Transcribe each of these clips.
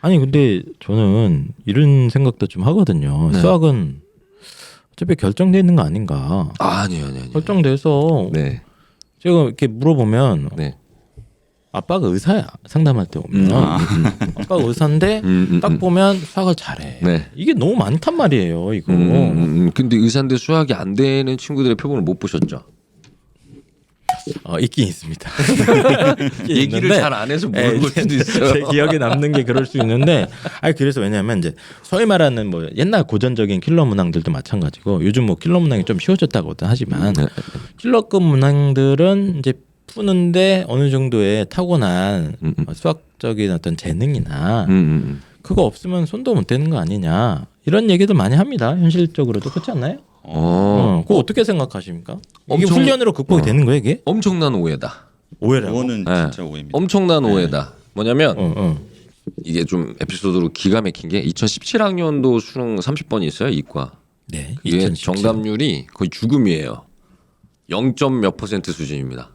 아니 근데 저는 이런 생각도 좀 하거든요. 네. 수학은 어차피 결정돼 있는 거 아닌가. 아니요. 결정돼서 네. 제가 이렇게 물어보면 네. 아빠가 의사야. 상담할 때 오면 아빠가 의사인데 딱 보면 수학을 잘해. 네. 이게 너무 많단 말이에요. 이거. 근데 의사인데 수학이 안 되는 친구들의 표본을 못 보셨죠? 있긴 있습니다. 얘기를 잘 안 해서 모르는 걸 수도 있어요. 제 기억에 남는 게 그럴 수 있는데, 그래서 왜냐하면 이제 소위 말하는 뭐 옛날 고전적인 킬러 문항들도 마찬가지고 요즘 뭐 킬러 문항이 좀 쉬워졌다고는 하지만 킬러급 문항들은 이제 푸는데 어느 정도의 타고난 수학적인 어떤 재능이나 그거 없으면 손도 못 대는 거 아니냐 이런 얘기도 많이 합니다. 현실적으로도 그렇지 않나요? 그거 어떻게 생각하십니까? 이게 훈련으로 극복이 되는 거예요, 이게? 엄청난 오해다. 오해라고? 그거는 진짜 오해입니다. 엄청난 오해다. 뭐냐면 이게 좀 에피소드로 기가 막힌 게 2017학년도 수능 30번이 있어요, 이과. 네. 이게 2017. 정답률이 거의 죽음이에요. 0점 몇 % 수준입니다.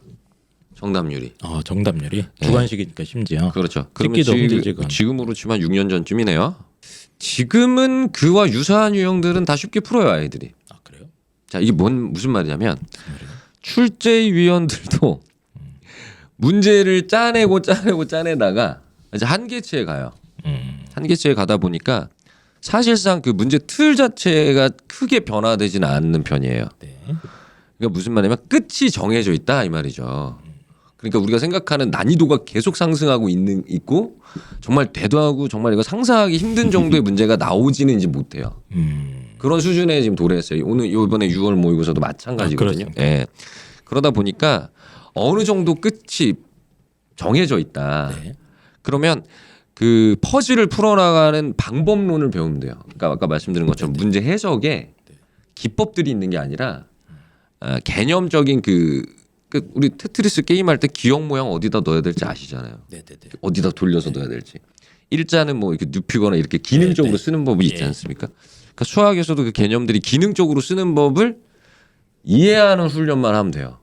정답률이. 정답률이 주관식이니까 심지어. 그렇죠. 그러면 찍기도 힘들지, 그건. 지금으로 치면 6년 전쯤이네요. 지금은 그와 유사한 유형들은 다 쉽게 풀어요, 아이들이. 아 그래요? 자, 이게 무슨 말이냐면 출제위원들도 문제를 짜내다가 이제 한계치에 가요. 한계치에 가다 보니까 사실상 그 문제 틀 자체가 크게 변화되지는 않는 편이에요. 네. 그러니까 무슨 말이냐면 끝이 정해져 있다 이 말이죠. 그러니까 우리가 생각하는 난이도가 계속 상승하고 있고 정말 대도하고 정말 이거 상상하기 힘든 정도의 문제가 나오지는 이제 못해요. 그런 수준에 지금 도래했어요. 오늘 이번에 6월 모의고사도 마찬가지거든요. 예. 그러다 보니까 어느 정도 끝이 정해져 있다. 네. 그러면 그 퍼즐을 풀어나가는 방법론을 배우면 돼요. 그러니까 아까 말씀드린 것처럼 문제 해석에 기법들이 있는 게 아니라 개념적인 우리 테트리스 게임할 때 기억 모양 어디다 넣어야 될지 아시잖아요. 네네네. 어디다 돌려서 넣어야 될지. 일자는 뭐 이렇게 눕히거나 이렇게 기능적으로 쓰는 법이 있지 않습니까? 그러니까 수학에서도 그 개념들이 기능적으로 쓰는 법을 이해하는 훈련만 하면 돼요.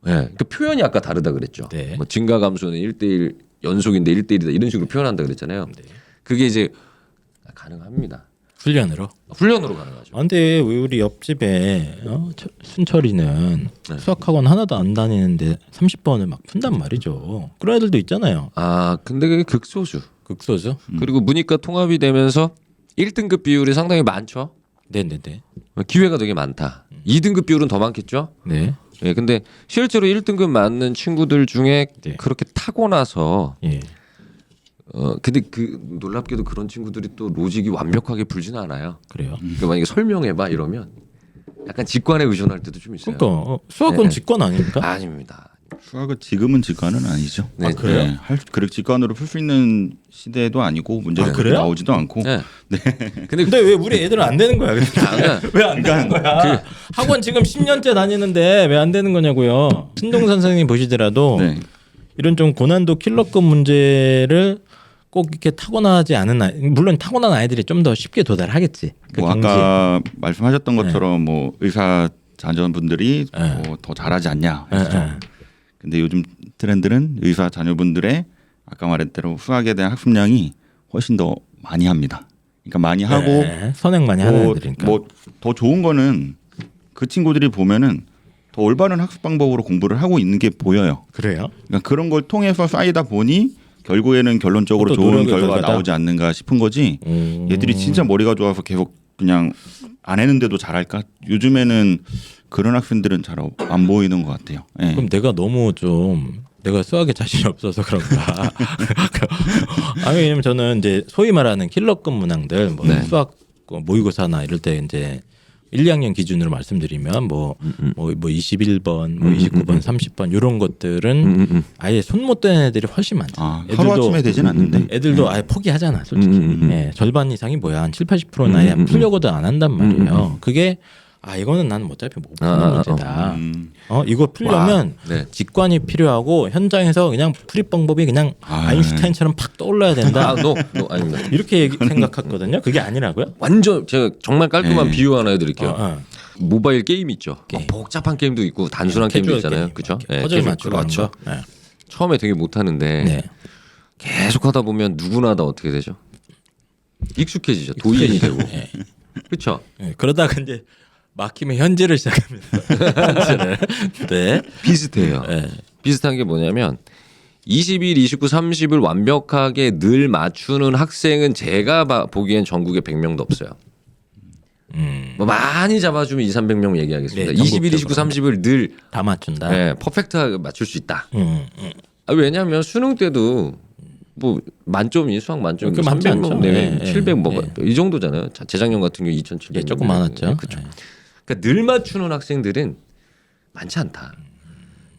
예. 그러니까 표현이 아까 다르다 그랬죠. 네. 뭐 증가감수는 1대1 연속인데 1대1이다 이런 식으로 표현한다 그랬잖아요. 네. 그게 이제 가능합니다. 훈련으로. 훈련으로 가능하죠. 근데 왜 우리 옆집에 순철이는 수학학원 하나도 안 다니는데 30번을 막 푼단 말이죠. 그런 애들도 있잖아요. 근데 그게 극소수. 극소수. 그리고 문이과 통합이 되면서 1등급 비율이 상당히 많죠. 네네네. 기회가 되게 많다. 2등급 비율은 더 많겠죠. 네. 예, 근데 실제로 1등급 맞는 친구들 중에 네. 그렇게 타고나서 예. 근데 놀랍게도 그런 친구들이 또 로직이 완벽하게 불지는 않아요. 그래요. 그러니까 만약에 설명해봐 이러면 약간 직관에 의존할 때도 좀 있어요. 그러니까 수학은 네. 직관 아닙니까? 아닙니다. 수학은 지금은 직관은 아니죠. 네. 그래요? 그렇게 직관으로 풀 수 있는 시대도 아니고 문제가 그래요? 나오지도 않고. 네. 근데 근데 왜 우리 애들은 안 되는 거야? 왜 안 되는 거야? 학원 지금 10년째 다니는데 왜 안 되는 거냐고요. 신동 선생님 보시더라도 네. 이런 좀 고난도 킬러급 문제를 꼭 이렇게 타고나지 않은 물론 타고난 아이들이 좀 더 쉽게 도달하겠지. 그 뭐 경지에. 아까 말씀하셨던 것처럼 뭐 의사 자녀분들이 뭐 더 잘하지 않냐 하시죠. 근데 요즘 트렌드는 의사 자녀분들의 아까 말한 대로 수학에 대한 학습량이 훨씬 더 많이 합니다. 그러니까 많이 하고 네, 선행 많이 하는 애들이니까. 뭐 더 좋은 거는 그 친구들이 보면은 더 올바른 학습 방법으로 공부를 하고 있는 게 보여요. 그래요? 그러니까 그런 걸 통해서 쌓이다 보니 결국에는 결론적으로 그것도 좋은 노력의 결과가 결과다? 나오지 않는가 싶은 거지. 얘들이 진짜 머리가 좋아서 계속 그냥 안 했는데도 잘할까? 요즘에는 그런 학생들은 잘 안 보이는 것 같아요. 예. 그럼 내가 너무 내가 수학에 자신이 없어서 그런가? 왜냐면 저는 이제 소위 말하는 킬러급 문항들, 뭐 네. 수학 모의고사나 이럴 때 이제 1, 2학년 기준으로 말씀드리면 뭐 21번, 뭐 29번, 30번 이런 것들은 아예 손 못 대는 애들이 훨씬 많죠. 하루 아침에 되진 않는데. 애들도 아예 포기하잖아, 솔직히. 예, 절반 이상이 뭐야, 한 7, 80%는 아예 풀려고도 안 한단 말이에요. 그게 이거는 나는 어차피 못 푸는 문제다. 이거 풀려면 네. 직관이 필요하고 현장에서 그냥 풀이 방법이 그냥 아인슈타인처럼 팍 떠올라야 된다. 아닙니다. 이렇게 생각했거든요. 그게 아니라고요? 완전 제가 정말 깔끔한 비유 하나 해드릴게요. 어. 모바일 게임 있죠. 게임. 복잡한 게임도 있고 단순한 게임도 있잖아요. 그렇죠? 퍼즐 맞추고 맞죠. 네. 처음에 되게 못하는데 네. 계속 하다 보면 누구나 다 어떻게 되죠? 익숙해지죠. 도인이 되고. 네. 그렇죠. 네. 그러다가 이제 막히면 현질을 시작합니다. 현질을. 네. 비슷해요. 네. 비슷한 게 뭐냐면 21, 29, 30을 완벽하게 늘 맞추는 학생은 제가 보기엔 전국에 100명도 없어요. 뭐 많이 잡아주면 2, 300명 얘기하겠습니다. 네, 21, 29, 30을 늘 다 맞춘다. 네, 퍼펙트하게 맞출 수 있다. 왜냐하면 수능 때도 뭐 만점이 수학 만점이 그렇게 많지 300명 않죠. 내외 네, 700 뭐 네. 이 정도잖아요. 재작년 같은 경우 2,700. 예, 조금 많았죠. 그렇죠. 그러니까 늘 맞추는 학생들은 많지 않다.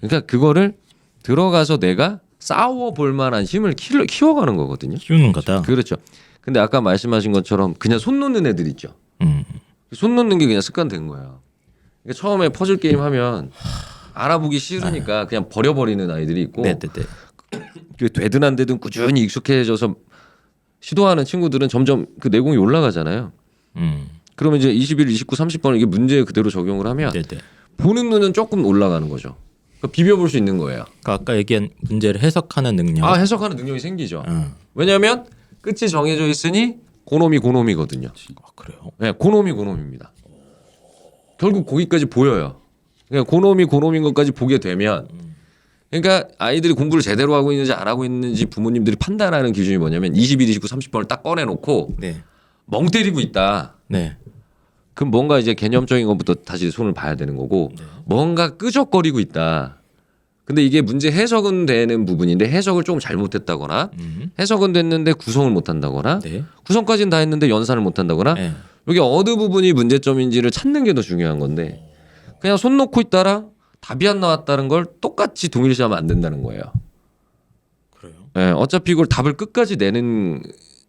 그러니까 그거를 들어가서 내가 싸워 볼 만한 힘을 키워가는 거거든요. 키우는 거다. 그렇죠. 근데 아까 말씀하신 것처럼 그냥 손 놓는 애들 있죠. 손 놓는 게 그냥 습관된 거야. 그러니까 처음에 퍼즐 게임 하면 알아보기 싫으니까 그냥 버려버리는 아이들이 있고 네네네. 되든 안 되든 꾸준히 익숙해져서 시도하는 친구들은 점점 그 내공이 올라가잖아요. 그러면 이제 21, 29, 30번을 이게 문제에 그대로 적용을 하면 네네. 보는 눈은 조금 올라가는 거죠. 그러니까 비벼볼 수 있는 거예요. 그러니까 아까 얘기한 문제를 해석하는 능력. 아 해석하는 능력이 생기죠. 왜냐하면 끝이 정해져 있으니 고놈이거든요. 아, 그래요? 네, 고놈입니다. 결국 거기까지 보여요. 그러니까 고놈인 것까지 보게 되면 그러니까 아이들이 공부를 제대로 하고 있는지 안 하고 있는지 부모님들이 판단하는 기준이 뭐냐면 21, 29, 30번을 딱 꺼내놓고 네. 멍 때리고 있다. 네. 그럼 뭔가 이제 개념적인 것부터 다시 손을 봐야 되는 거고 뭔가 끄적거리고 있다. 근데 이게 문제 해석은 되는 부분인데 해석을 조금 잘못했다거나 해석은 됐는데 구성을 못한다거나 네. 구성까지는 다 했는데 연산을 못한다거나 네. 여기 어느 부분이 문제점인지를 찾는 게 더 중요한 건데 그냥 손 놓고 있다랑 답이 안 나왔다는 걸 똑같이 동일시하면 안 된다는 거예요. 그래요? 네, 어차피 이걸 답을 끝까지 내는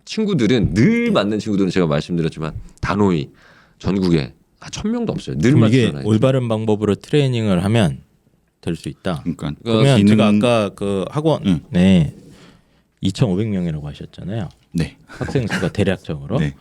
친구들은 늘 맞는 친구들은 제가 말씀드렸지만 단호히 전국에 1,000명도 없어요. 늘 그럼 이게 맞추는 아이. 올바른 방법으로 트레이닝을 하면 될 수 있다. 그러니까 그러면 기능- 제가 아까 그 학원에 2,500명이라고 하셨잖아요. 네. 학생 수가 대략적으로. 네.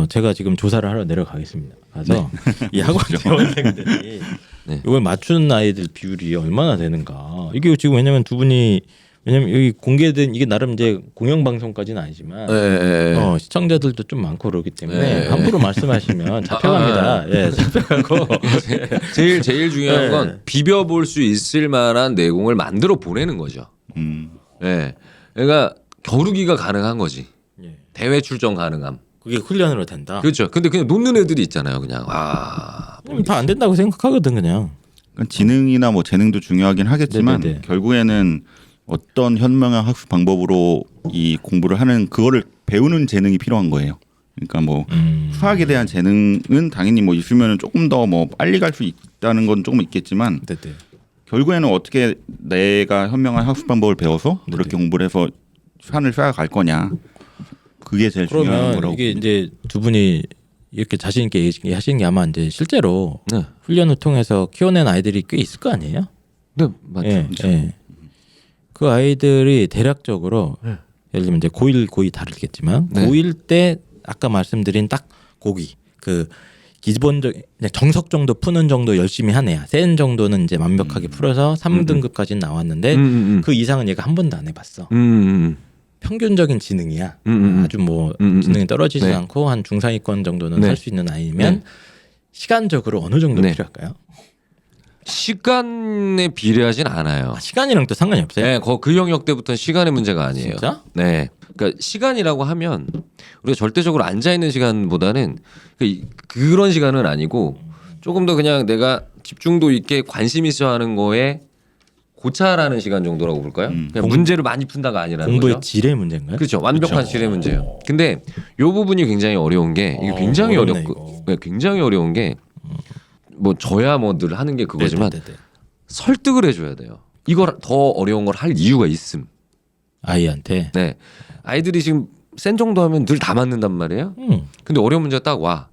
제가 지금 조사를 하러 내려가겠습니다. 가서 이 학원 재원생들이 네. 이걸 맞추는 아이들 비율이 얼마나 되는가. 이게 지금 왜냐면 두 분이 왜냐면 여기 공개된 이게 나름 이제 공영방송까지는 아니지만 네. 시청자들도 좀 많고 그러기 때문에 네. 함부로 말씀하시면 잡혀갑니다. 예, 잡혀가고 제일 중요한 네. 건 비벼볼 수 있을 만한 내공을 만들어 보내는 거죠. 예. 그러니까 겨루기가 가능한 거지. 예. 대회 출전 가능함. 그게 훈련으로 된다. 그렇죠. 근데 그냥 놓는 애들이 있잖아요. 그냥 다 안 된다고 생각하거든 그냥. 그러니까 지능이나 뭐 재능도 중요하긴 하겠지만 네네네. 결국에는 어떤 현명한 학습 방법으로 이 공부를 하는 그거를 배우는 재능이 필요한 거예요. 그러니까 뭐 수학에 대한 재능은 당연히 뭐 있으면 조금 더 뭐 빨리 갈 수 있다는 건 조금 있겠지만 네네. 결국에는 어떻게 내가 현명한 학습 방법을 배워서 그렇게 공부를 해서 산을 쌓아갈 거냐. 그게 제일 중요한 그러면 거라고. 이게 이제 두 분이 이렇게 자신 있게 얘기하시는 게 아마 이제 실제로 네. 훈련을 통해서 키워낸 아이들이 꽤 있을 거 아니에요? 네, 맞죠. 예, 예. 그 아이들이 대략적으로 예를 들면 이제 고1 다르겠지만 네. 고1 때 아까 말씀드린 딱 고기 그 기본적 그냥 정석 정도 푸는 정도 열심히 한 애야. 센 정도는 이제 완벽하게 풀어서 3등급까지는 나왔는데 그 이상은 얘가 한 번도 안 해봤어. 평균적인 지능이야. 아주 뭐 지능이 떨어지지 네. 않고 한 중상위권 정도는 네. 살 수 있는 아이면 네. 시간적으로 어느 정도 네. 필요할까요? 시간에 비례하진 않아요. 아, 시간이랑 또 상관이 없어요. 네, 그 영역 때부터는 시간의 문제가 아니에요. 진짜? 네. 그러니까 시간이라고 하면 우리가 절대적으로 앉아 있는 시간보다는 그런 시간은 아니고 조금 더 그냥 내가 집중도 있게 관심 있어 하는 거에 고찰하는 시간 정도라고 볼까요? 그냥 문제를 많이 푼다가 아니라는 공부의 거죠. 질의 문제인가요? 그렇죠. 완벽한 질의 문제예요. 근데 요 부분이 굉장히 어려운 게 이게 굉장히 어렵네, 어렵고 네, 굉장히 어려운 게 뭐 저야 뭐 늘 하는 게 그거지만 네네네네. 설득을 해줘야 돼요. 이걸 더 어려운 걸 할 이유가 있음. 아이한테. 네. 아이들이 지금 센 정도 하면 늘 다 맞는단 말이에요. 근데 어려운 문제가 딱 와.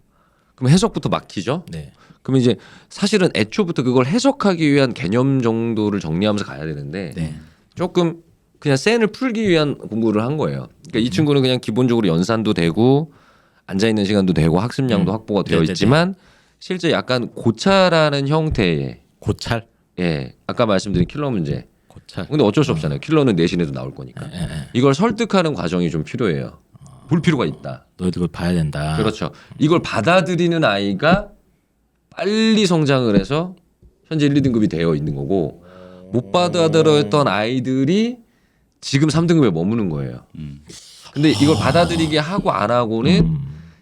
그럼 해석부터 막히죠. 네. 그러면 이제 사실은 애초부터 그걸 해석하기 위한 개념 정도를 정리하면서 가야 되는데 네. 조금 그냥 센을 풀기 위한 공부를 한 거예요. 그러니까 이 친구는 그냥 기본적으로 연산도 되고 앉아 있는 시간도 되고 학습량도 확보가 되어 네네네. 있지만 실제 약간 고찰하는 형태의 고찰. 예 아까 말씀드린 킬러 문제. 고찰. 근데 어쩔 수 없잖아요. 킬러는 내신에도 나올 거니까. 이걸 설득하는 과정이 좀 필요해요. 볼 필요가 있다. 너희들 그걸 봐야 된다. 그렇죠. 이걸 받아들이는 아이가 빨리 성장을 해서 현재 1, 2등급이 되어 있는 거고 못 받아들였던 아이들이 지금 3등급에 머무는 거예요. 근데 이걸 받아들이게 하고 안 하고는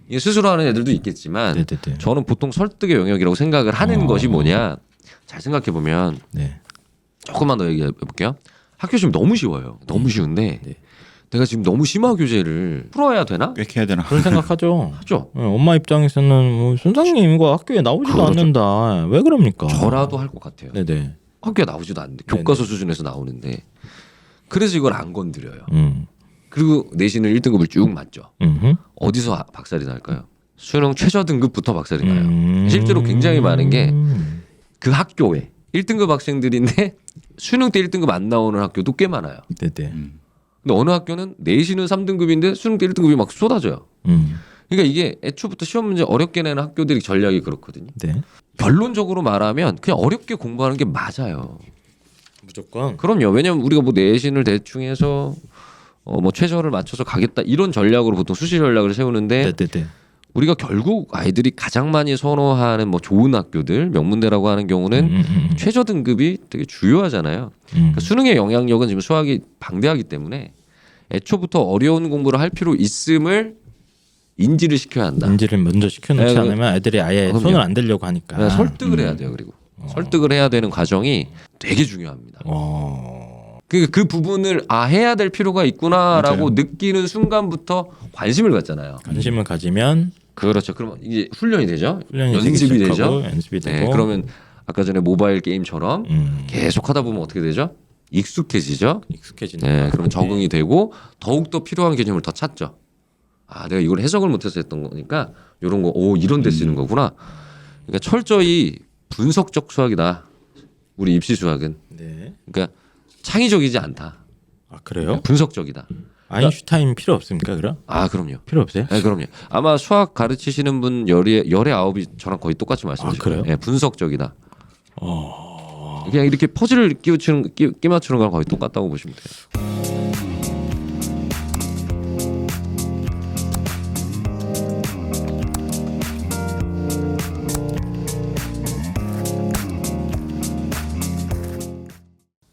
이게 스스로 하는 애들도 있겠지만 네네네. 저는 보통 설득의 영역이라고 생각을 하는 것이 뭐냐. 잘 생각해 보면 네. 조금만 더 얘기해 볼게요. 학교 지금 너무 쉬워요. 너무 쉬운데 네. 내가 지금 너무 심화 교재를 풀어야 되나? 꽤 해야 되나? 그런 생각하죠. 하죠. 네, 엄마 입장에서는 뭐 선생님 이거 학교에 나오지도 그렇죠. 않는다. 왜 그럽니까? 저라도 할 것 같아요. 네네. 학교에 나오지도 않는데 교과서 수준에서 나오는데 그래서 이걸 안 건드려요. 그리고 내신을 1등급을 쭉 맞죠. 어디서 박살이 날까요? 수능 최저 등급부터 박살이 나요. 실제로 굉장히 많은 게 그 학교에 1등급 학생들인데 수능 때 1등급 안 나오는 학교도 꽤 많아요. 네네. 근데 어느 학교는 내신은 3등급인데 수능 때 1등급이 막 쏟아져요. 그러니까 이게 애초부터 시험 문제 어렵게 내는 학교들이 전략이 그렇거든요. 네. 결론적으로 말하면 그냥 어렵게 공부하는 게 맞아요. 무조건. 그럼요. 왜냐면 우리가 뭐 내신을 대충 해서 뭐 최저를 맞춰서 가겠다 이런 전략으로 보통 수시 전략을 세우는데 네네네. 우리가 결국 아이들이 가장 많이 선호하는 뭐 좋은 학교들 명문대라고 하는 경우는 최저 등급이 되게 주요하잖아요. 그러니까 수능의 영향력은 지금 수학이 방대하기 때문에 애초부터 어려운 공부를 할 필요 있음을 인지를 시켜야 한다. 인지를 먼저 시켜놓지 네, 않으면 애들이 아예 그럼요. 손을 안 대려고 하니까. 네, 설득을 해야 돼요. 그리고 설득을 해야 되는 과정이 되게 중요합니다. 그 부분을 해야 될 필요가 있구나라고 맞아요. 느끼는 순간부터 관심을 갖잖아요. 관심을 가지면 그렇죠. 그러면 이제 훈련이 되죠. 훈련이 연습이 되기 되죠. 시작하고 연습이 되고. 네, 그러면 아까 전에 모바일 게임처럼 계속 하다 보면 어떻게 되죠? 익숙해지죠. 익숙해지는. 네, 거야. 그러면 적응이 되고 더욱 더 필요한 개념을 더 찾죠. 내가 이걸 해석을 못해서 했던 거니까 이런 거, 이런 데 쓰는 거구나. 그러니까 철저히 분석적 수학이다. 우리 입시 수학은. 네. 그러니까 창의적이지 않다. 그래요? 분석적이다. 아인슈타인 필요 없습니까 그럼? 그럼요. 필요 없어요? 네, 그럼요. 아마 수학 가르치시는 분 열에 아홉이 저랑 거의 똑같이 말씀하실 그래요? 거예요. 네, 분석적이다. 그냥 이렇게 퍼즐을 끼 맞추는 거랑 거의 똑같다고 보시면 돼요.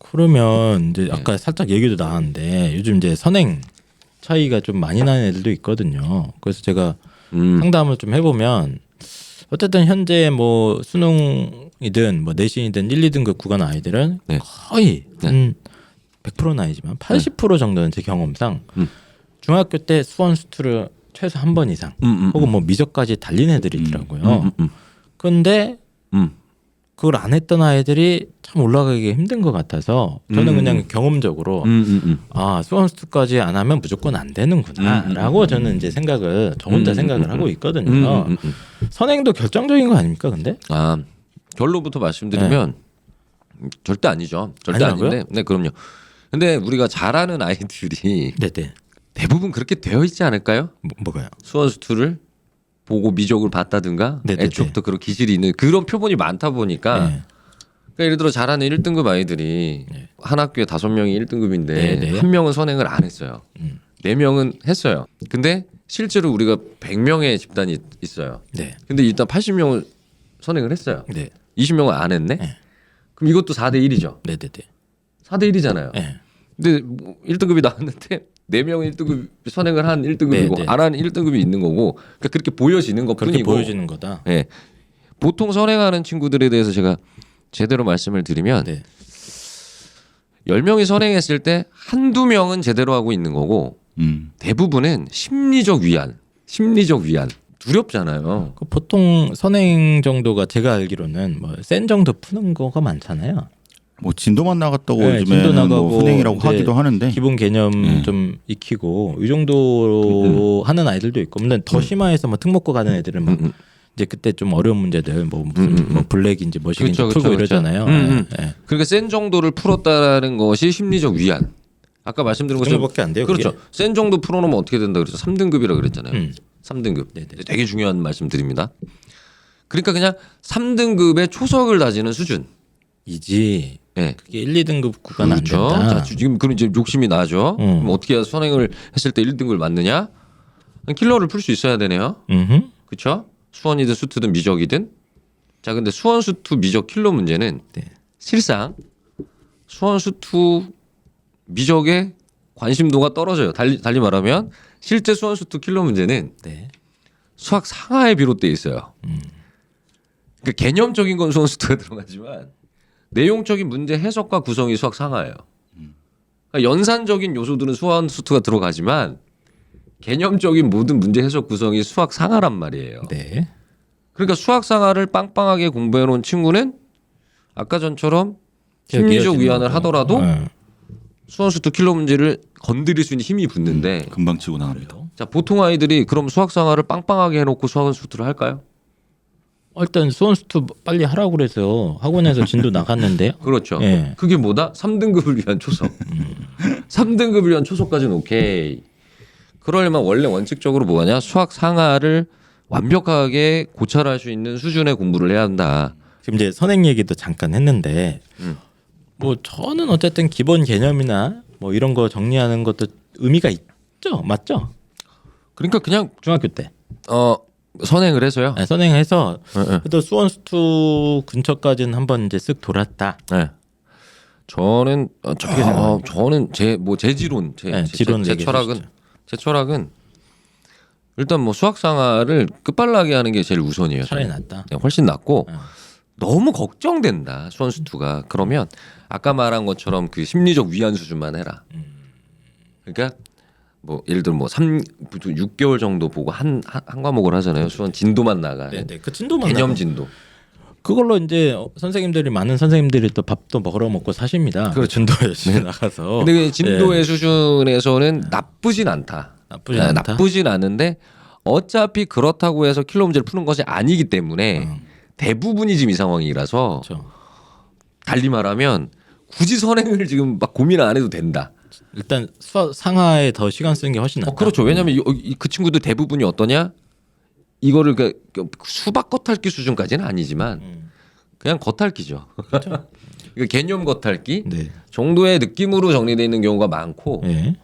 그러면 이제 아까 살짝 얘기도 나왔는데 요즘 이제 선행 차이가 좀 많이 나는 애들도 있거든요. 그래서 제가 상담을 좀 해보면 어쨌든 현재 뭐 수능이든 뭐 내신이든 1, 2등급 구간 아이들은 네. 거의 네. 한 100%는 아니지만 80% 정도는 제 경험상 중학교 때 수원 수투를 최소 한 번 이상 혹은 뭐 미적까지 달린 애들이 있더라고요. 그런데 그걸 안 했던 아이들이 참 올라가기 힘든 것 같아서 저는 그냥 경험적으로 수원 수투까지 안 하면 무조건 안 되는구나라고 저는 이제 생각을 저 혼자 생각을 하고 있거든요. 선행도 결정적인 거 아닙니까, 근데? 결론부터 말씀드리면 절대 아니죠. 절대 아니라고요? 아닌데. 네, 그럼요. 근데 우리가 잘하는 아이들이 네네. 대부분 그렇게 되어 있지 않을까요? 뭐가요? 수원수투를 보고 미적을 봤다든가 네네네. 애초부터 그런 기질이 있는 그런 표본이 많다 보니까 네. 그러니까 예를 들어 잘하는 1등급 아이들이 네. 한 학교에 5명이 1등급인데 네네. 한 명은 선행을 안 했어요. 4명은 했어요. 근데 실제로 우리가 100명의 집단이 있어요. 네. 근데 일단 80명은 선행을 했어요. 네. 20명은 안 했네. 네. 그럼 이것도 4대 1이죠. 네네네. 4대 1이잖아요. 네. 근데 1등급이 나왔는데 4명은 1등급 선행을 한 1등급이고 네, 네. 안 한 1등급이 있는 거고 그러니까 그렇게 보여지는 그렇게 것뿐이고 보여지는 거다. 예. 보통 선행하는 친구들에 대해서 제가 제대로 말씀을 드리면 네. 10명이 선행했을 때 한두 명은 제대로 하고 있는 거고 대부분은 심리적 위안. 두렵잖아요. 그 보통 선행 정도가 제가 알기로는 뭐 센 정도 푸는 거가 많잖아요. 뭐 진도만 나갔다고 네, 진도 요즘에는 나가고 뭐 훈행이라고 이제 하기도 하는데 기본 개념 좀 익히고 이 정도로 하는 아이들도 있고, 물론 더 심화해서 뭐 특목고 가는 애들은 막 이제 그때 좀 어려운 문제들 뭐 무슨 뭐 블랙인지 뭐식인지 그쵸, 풀고 그쵸, 그쵸. 이러잖아요. 네. 그러니까 센 정도를 풀었다라는 것이 심리적 위안. 아까 말씀드린 그 것처럼 정도밖에 안 돼요. 그렇죠. 그게? 센 정도 풀어놓으면 어떻게 된다 그랬죠? 3등급이라 그랬잖아요. 3등급. 네네. 되게 중요한 말씀 드립니다. 그러니까 그냥 3등급의 초석을 다지는 수준. 이지. 예. 그게 1, 2등급 구간 안 그렇죠. 된다. 자, 지금 그런 이제 욕심이 나죠. 그럼 어떻게 해야 선행을 했을 때 1등급을 맞느냐? 킬러를 풀 수 있어야 되네요. 그렇죠? 수원이든 수투든 미적이든. 자, 근데 수원 수투 미적 킬러 문제는 네. 실상 수원 수투 미적의 관심도가 떨어져요. 달리 말하면 실제 수원 수투 킬러 문제는 네. 수학 상하에 비롯돼 있어요. 그러니까 개념적인 건 수원 수투가 들어가지만 내용적인 문제 해석과 구성이 수학 상하예요. 그러니까 연산적인 요소들은 수원 수투가 들어가지만 개념적인 모든 문제 해석 구성이 수학 상하란 말이에요. 네. 그러니까 수학 상하를 빵빵하게 공부해 놓은 친구는 아까 전처럼 심리적 위안을 하더라도 수원 수투 킬러 문제를 건드릴 수 있는 힘이 붙는데 금방 치고 나갑니다. 자, 보통 아이들이 그럼 수학 상하를 빵빵하게 해놓고 수원 수투를 할까요? 일단 수원수투 빨리 하라고 그래서 학원에서 진도 나갔는데요. 그렇죠. 예. 그게 뭐다? 3등급을 위한 초석. 3등급을 위한 초석까지는 오케이. 그러려면 원래 원칙적으로 뭐하냐? 수학 상하를 완벽하게 고찰할 수 있는 수준의 공부를 해야 한다. 지금 이제 선행 얘기도 잠깐 했는데 뭐 저는 어쨌든 기본 개념이나 뭐 이런 거 정리하는 것도 의미가 있죠, 맞죠? 그러니까 그냥 중학교 때 선행을 해서요. 네, 선행해서 네. 그래도 수원수투 근처까지는 한번 이제 쓱 돌았다. 네. 저는 저는 제 지론 지론 제 철학은 일단 뭐 수학 상하를 끝발나게 하는 게 제일 우선이에요. 차라리 저는. 낫다. 네, 훨씬 낫고 너무 걱정된다 수원수투가. 그러면 아까 말한 것처럼 그 심리적 위안 수준만 해라. 그러니까 뭐 예를 들어 뭐 6개월 정도 보고 한 과목을 하잖아요. 수원 진도만 나가. 네네. 그 진도만 개념 나가면 진도. 그걸로 이제 선생님들이 많은 선생님들이 또 밥도 먹으러 먹고 사십니다. 그 진도 열심히 나가서. 근데 그 진도의 수준에서는 나쁘진 않다. 나쁘진 않은데 어차피 그렇다고 해서 킬러 문제를 푸는 것이 아니기 때문에 대부분이 지금 이 상황이라서 그렇죠. 달리 말하면 굳이 선행을 지금 막 고민 안 해도 된다. 일단 수학 상하에 더 시간 쓰는 게 훨씬 낫다. 그렇죠. 왜냐하면 그 친구들 대부분이 어떠냐? 이거를 수박 겉핥기 수준까지는 아니지만 그냥 겉핥기죠. 그렇죠. 그러니까 개념 겉핥기 네. 정도의 느낌으로 정리되어 있는 경우가 많고 네.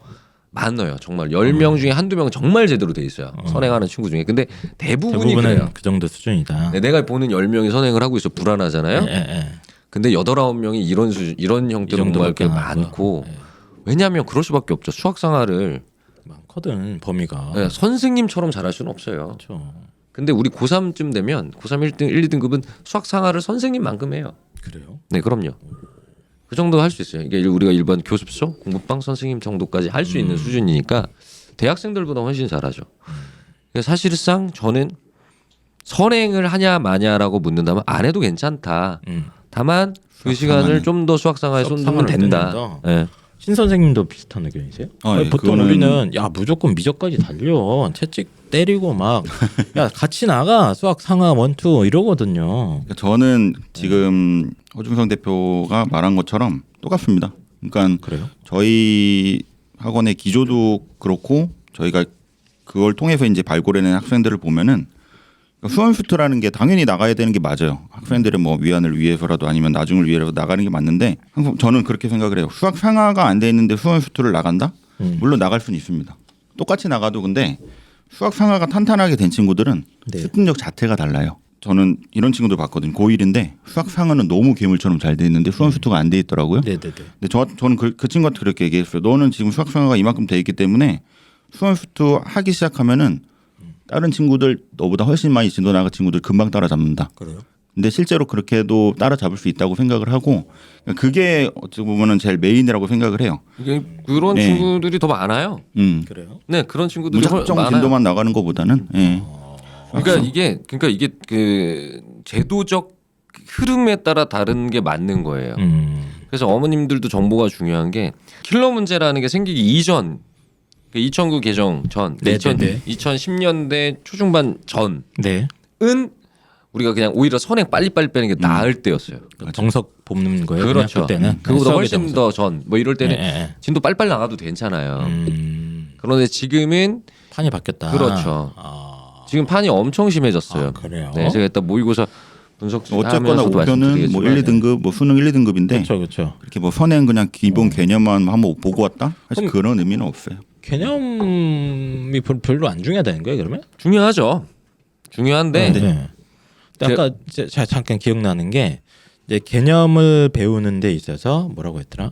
많아요. 정말 10명 중에 한두 명은 정말 제대로 돼 있어요. 선행하는 친구 중에. 근데 대부분이 대부분은 그래요. 그 정도 수준이다. 네, 내가 보는 10명이 선행을 하고 있어 불안하잖아요. 네. 근데 8, 9명이 이런 수준, 이런 형태로 공부할 게 많고 왜냐하면 그럴 수밖에 없죠. 수학 상하를 많거든 범위가. 네, 선생님처럼 잘할 수는 없어요. 그렇죠. 근데 우리 고3쯤 되면 고3 1등, 1, 2등급은 수학 상하를 선생님만큼 해요. 그래요? 네, 그럼요. 그 정도 할 수 있어요. 이게 우리가 일반 교습소, 공부방 선생님 정도까지 할 수 있는 수준이니까 대학생들보다 훨씬 잘하죠. 사실상 저는 선행을 하냐 마냐라고 묻는다면 안 해도 괜찮다. 다만 그 시간을 좀 더 수학 상하에 쏟으면 된다. 네. 신 선생님도 비슷한 의견이세요? 예, 보통 우리는 야 무조건 미적까지 달려 채찍 때리고 막 야 같이 나가 수학 상하 1, 2 이러거든요. 그러니까 저는 지금 허중성 대표가 말한 것처럼 똑같습니다. 그러니까 그래요? 저희 학원의 기조도 그렇고 저희가 그걸 통해서 이제 발굴해낸 학생들을 보면은 수원수투라는 게 당연히 나가야 되는 게 맞아요. 학생들의 뭐 위안을 위해서라도 아니면 나중을 위해서 나가는 게 맞는데 항상 저는 그렇게 생각을 해요. 수학 상하가 안 돼 있는데 수원수투를 나간다? 물론 나갈 수는 있습니다. 똑같이 나가도 근데 수학 상하가 탄탄하게 된 친구들은 네. 습득력 자체가 달라요. 저는 이런 친구들 봤거든요. 고1인데 수학 상하는 너무 괴물처럼 잘 돼 있는데 수원수투가 안 돼 있더라고요. 네네네. 근데 저는 그 친구한테 그렇게 얘기했어요. 너는 지금 수학 상하가 이만큼 돼 있기 때문에 수원수투 하기 시작하면은 다른 친구들 너보다 훨씬 많이 진도 나간 친구들 금방 따라잡는다. 그래요? 근데 실제로 그렇게 해도 따라잡을 수 있다고 생각을 하고 그게 어찌 보면은 제일 메인이라고 생각을 해요. 이게 그런 네. 친구들이 더 많아요. 그래요? 네, 그런 친구들이 무작정 많아요. 진도만 나가는 것보다는 그러니까 이게 그 제도적 흐름에 따라 다른 게 맞는 거예요. 그래서 어머님들도 정보가 중요한 게 킬러 문제라는 게 생기기 이전 2009 개정 전, 2010년대 초중반 전은 네. 우리가 그냥 오히려 선행 빨리빨리 빼는 게 나을 때였어요. 정석 뽑는 거예요. 그렇죠. 그냥 그때는 그보다 수학의 훨씬 정석. 더 전. 뭐 이럴 때는 네. 진도 빨리빨리 나가도 괜찮아요. 그런데 지금은 판이 바뀌었다. 그렇죠. 아, 지금 판이 엄청 심해졌어요. 그래요? 네, 제가 일단 모의고사 분석 어쨌거나 우편은 뭐 1, 2등급, 뭐 수능 1, 2등급인데 그렇죠. 이렇게 뭐 선행 그냥 기본 개념만 한번 보고 왔다? 사실 그런 의미는 없어요. 개념이 별로 안 중요하다는 거예요, 그러면? 중요하죠. 중요한데 네. 근데 아까 제가 잠깐 기억나는 게 이제 개념을 배우는 데 있어서 뭐라고 했더라?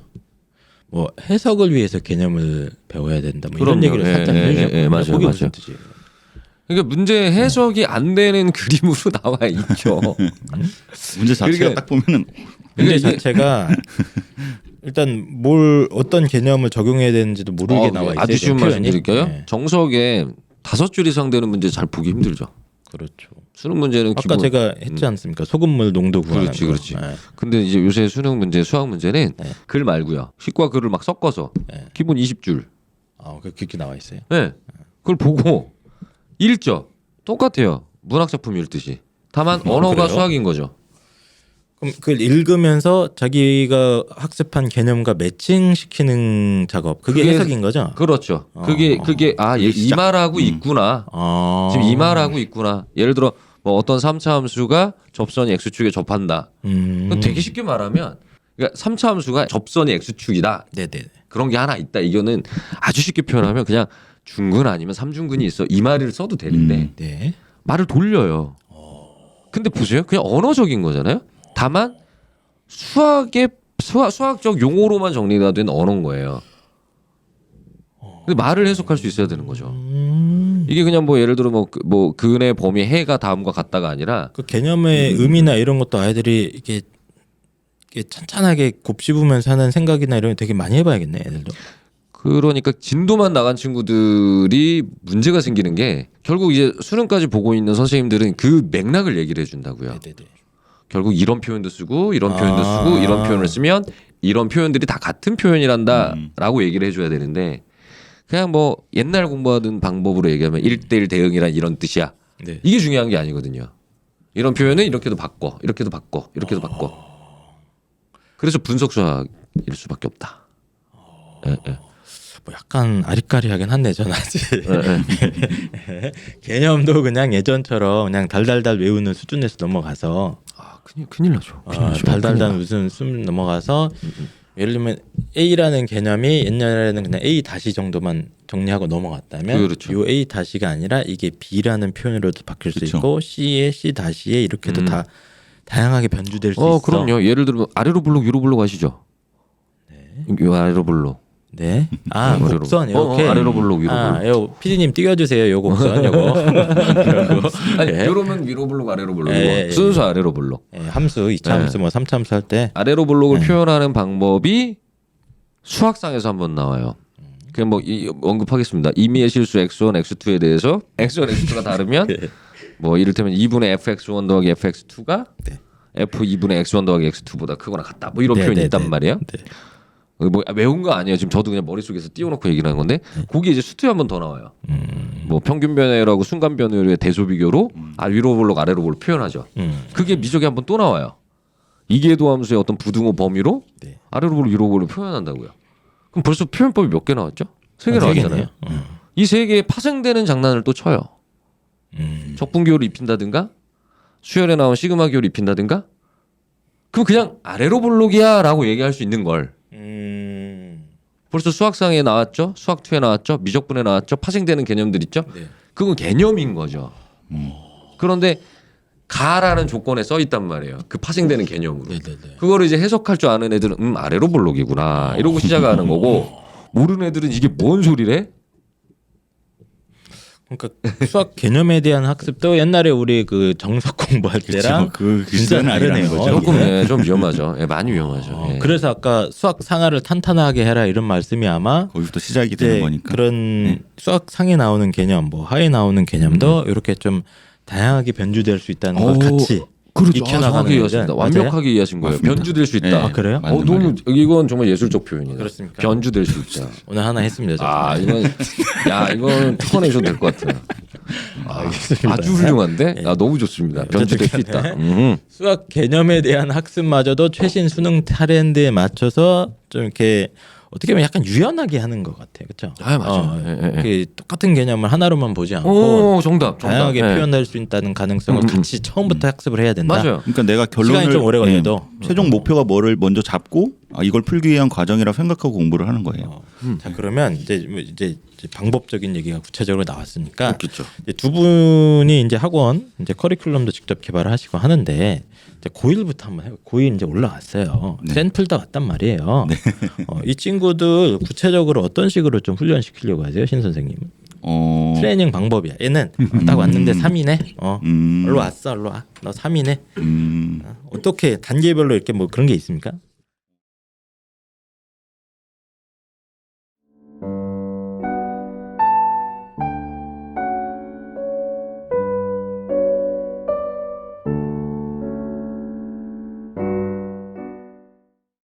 뭐 해석을 위해서 개념을 배워야 된다. 뭐 이런 그럼요. 얘기를 살짝 해주셨거든요. 맞아요, 그게 무슨 맞아요. 뜻이에요? 그러니까 문제 해석이 안 되는 그림으로 나와 있죠. 문제 자체가 그러니까- 딱 보면은 문제 이게- 자체가 일단 어떤 개념을 적용해야 되는지도 모르게 나와 있어요. 아주 쉬운 말씀 드릴까요? 네. 정석에 5줄 이상 되는 문제 잘 보기 힘들죠. 그렇죠. 수능 문제는 아까 기본. 제가 했지 않습니까? 소금물 농도 구하는 그렇지, 거. 그렇지. 네. 근데 이제 요새 수능 문제, 수학 문제는 네. 글 말고요. 시과 글을 막 섞어서 네. 기본 20줄. 그렇게 나와 있어요. 네. 그걸 보고 읽죠. 똑같아요. 문학 작품 읽듯이. 다만 언어가 그래요? 수학인 거죠. 그럼 그걸 읽으면서 자기가 학습한 개념과 매칭시키는 작업. 그게 그게- 해석인 거죠? 그렇죠. 그게 이 말하고 있구나. 지금 이 말하고 있구나. 예를 들어 뭐 어떤 3차 함수가 접선이 x축에 접한다. 그건 되게 쉽게 말하면 그러니까 3차 함수가 접선이 x축이다. 네네. 그런 게 하나 있다. 이거는 아주 쉽게 표현하면 그냥 중근 아니면 삼중근이 있어. 이 말을 써도 되는데 네. 말을 돌려요. 근데 보세요. 그냥 언어적인 거잖아요. 다만 수학적 용어로만 정리가 된 언어인 거예요. 근데 말을 해석할 수 있어야 되는 거죠. 이게 그냥 뭐 예를 들어 뭐 근의 범위 해가 다음과 같다가 아니라 그 개념의 의미나 이런 것도 아이들이 이게 찬찬하게 곱씹으면서 하는 생각이나 이런 거 되게 많이 해봐야겠네, 애들도. 그러니까 진도만 나간 친구들이 문제가 생기는 게 결국 이제 수능까지 보고 있는 선생님들은 그 맥락을 얘기를 해준다고요. 네네. 결국 이런 표현도 쓰고 이런 표현도 쓰고 이런 표현을 쓰면 이런 표현들이 다 같은 표현이란다라고 얘기를 해줘야 되는데 그냥 뭐 옛날 공부하던 방법으로 얘기하면 1대1 대응이란 이런 뜻이야. 네. 이게 중요한 게 아니거든요. 이런 표현은 이렇게도 바꿔, 이렇게도 바꿔, 이렇게도 바꿔. 그래서 분석 수학일 수밖에 없다. 예, 예. 뭐 약간 아리까리하긴 한데 전 아직 예. 개념도 그냥 예전처럼 그냥 달달달 외우는 수준에서 넘어가서 아, 큰일 나죠. 큰일 나죠. 달달달 무슨 숨 넘어가서 예를 들면 A라는 개념이 옛날에는 그냥 A 다시 정도만 정리하고 넘어갔다면 그렇죠. 요 A 다시가 아니라 이게 B라는 표현으로도 바뀔 수 그렇죠. 있고 C에 C 다시에 이렇게도 다 다양하게 변주될 수 있어. 그럼요. 예를 들면 아래로 블록, 위로 블록 아시죠? 네. 아래로 블록. 네. 아래로. 곡선 이렇게. 아래로 블록, 위로 블록. 요 PD님 띄워주세요. 요 곡선 요거. 그리고 아니, 예. 요러면 위로 블록, 아래로 블록. 예, 예. 순수 아래로 블록. 예, 함수, 2차 함수, 뭐 3차 함수 할 때 아래로 블록을 표현하는 방법이 수학상에서 한번 나와요. 그냥 뭐 언급하겠습니다. 임의의 실수 x1, x2에 대해서 x1, x2가 다르면 뭐 이를테면 2분의 fx1 더하기 fx2가 네. f2분의 x1 더하기 x2보다 크거나 같다. 뭐 이런 표현이 있단 말이에요. 네. 뭐 외운 거 아니에요. 지금 저도 그냥 머릿속에서 띄워놓고 얘기를 하는 건데 거기 이제 수투에 한 번 더 나와요. 뭐 평균 변화율하고 순간 변화율의 대소 비교로 위로 블록 아래로 블록 표현하죠. 그게 미적에 한 번 또 나와요. 이계도 함수의 어떤 부등호 범위로 네. 아래로 블록 위로 블록 표현한다고요. 그럼 벌써 표현법이 몇 개 나왔죠? 3개 세 나왔잖아요. 개네요. 이 3개의 파생되는 장난을 또 쳐요. 적분기호를 입힌다든가 수열에 나온 시그마 기호를 입힌다든가 그럼 그냥 아래로 블록이야라고 얘기할 수 있는 걸 벌써 수학상에 나왔죠? 수학2에 나왔죠? 미적분에 나왔죠? 파생되는 개념들 있죠? 네. 그건 개념인 거죠. 그런데 가라는 조건에 써 있단 말이에요. 그 파생되는 개념으로. 네네네. 그거를 이제 해석할 줄 아는 애들은 아래로 블록이구나 이러고 시작하는 거고 모르는 애들은 이게 뭔 소리래? 그러니까 수학 개념에 대한 학습도 옛날에 우리 그 정석 공부할 때랑 그 진짜 시대는 아니라는 다르네요. 거죠. 조금 이게. 좀 위험하죠. 많이 위험하죠. 예. 그래서 아까 수학 상하를 탄탄하게 해라 이런 말씀이 아마 거기부터 시작이 되는 이제 거니까. 그런 수학 상에 나오는 개념, 뭐 하에 나오는 개념도 이렇게 좀 다양하게 변주될 수 있다는 걸 같이 그렇죠. 익혀나가는 정확하게 거죠. 이해하십니다. 맞아요? 완벽하게 이해하신 거예요. 맞습니다. 변주될 수 있다. 네. 아, 그래요? 맞는 너무 말이에요. 이건 정말 예술적 표현이에요. 그렇습니까? 변주될 수 있다. 오늘 하나 했습니다. 제가. 이건 특허내셔도 될 것 같아요. 알겠습니다. 아주 훌륭한데? 너무 좋습니다. 변주될 수 있다. 수학 개념에 대한 학습마저도 최신 수능 트렌드에 맞춰서 좀 이렇게 어떻게 보면 약간 유연하게 하는 것 같아요, 그렇죠? 맞아요. 예. 똑같은 개념을 하나로만 보지 않고 오, 정답. 다양하게 예. 표현할 수 있다는 가능성을 같이 처음부터 학습을 해야 된다. 맞아요. 그러니까 내가 결론을 시간이 좀 오래 걸려도. 최종 목표가 뭐를 먼저 잡고 이걸 풀기 위한 과정이라고 생각하고 공부를 하는 거예요. 자 그러면 이제 방법적인 얘기가 구체적으로 나왔으니까 그렇죠. 이제 두 분이 이제 학원 이제 커리큘럼도 직접 개발을 하시고 하는데 이제 고1부터 한번 해요. 고1 이제 올라왔어요. 네. 샘플도 왔단 말이에요. 이 친구들 구체적으로 어떤 식으로 좀 훈련시키려고 하세요, 신 선생님? 트레이닝 방법이야. 얘는 딱 왔는데 3이네. 얼로 왔어, 얼로 와. 너 3이네. 어떻게 단계별로 이렇게 뭐 그런 게 있습니까?